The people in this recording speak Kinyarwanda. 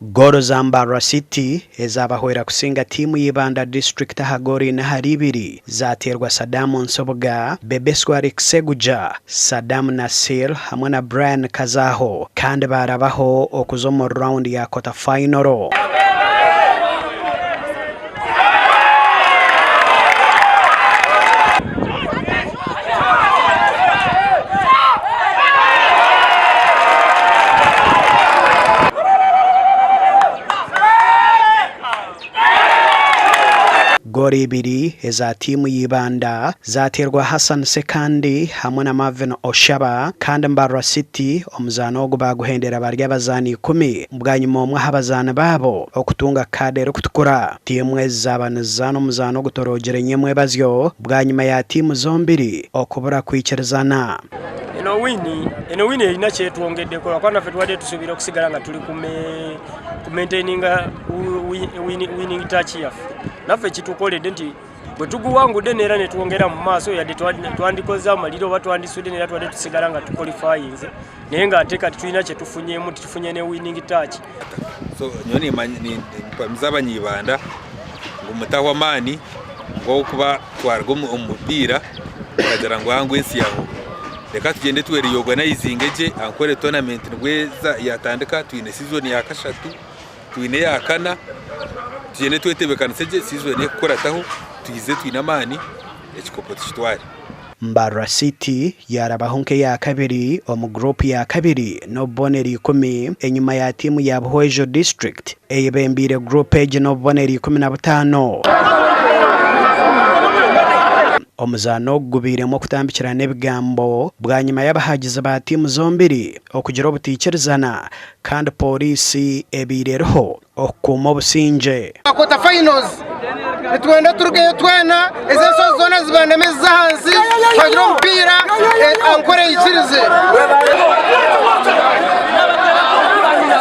Goro za Mbarara City ezabahwera kusinga timu y'Ibanda district hagori na haribiri zaterwa Saddam Nsobga, Bebeswari Kseguja, Saddam Nasir hamwe na Brian Kazaho kandi barabaho okuzo mu round ya kota final. Gori ibiri eza timu y'Ibanda zaterwa Hassan Sekandi hamwe na Marvin Oshaba kandi Mbarara City omuzano ogo baguhendera barya bazani 10 mbwanyuma omwe habazana babo okutunga kade rukutukura timu ezabanazano omuzano gutorogere nyemwe bazyo mbwanyuma ya timu zombiri okubura kwikirizana. Eno wini erina kyetwongedde kola kwana ffe twadde tusuubira okusigala nga tuli ku maintaininga winning touch yaffe. Naffe kitukoledde nti bwe tuguwangudde neera ne twongera mu maaso yadde twandikoze amaliro oba twandisudde neera twadde tusigala nga tuqualifyinze naye ng'ate kati tulina kye tufunyeemu tufunye ne winning touch. So nyoni mpamiz'abanyi Ibanda ng'omutawa maani ng'okuba twarga omupiira okagira ngu hangu ensi yaho reka tugende tuwerioganizing eje Ankole tournament nibweza yatandika twine season ya kashatu twine ya kana tugende twetebekana je season ekorataho tuyize twine amani ekikopo kitware. Mbarara City yarabaho nke ya kabiri omu group ya kabiri no boneri 10 enyuma ya timu ya Bhoejo district eyebembire group age no boneri 15. Omuzano gubiremo kutambikirana ebigambo bwanyuma y'abahagize ba timu zombiri okugira obutikirizana kandi polisi ebireho okuma obusinge. Kota fayinozi twenda turugeyo twena ezeso zona zibanemeza hansi twagira omupira Ankole yikirize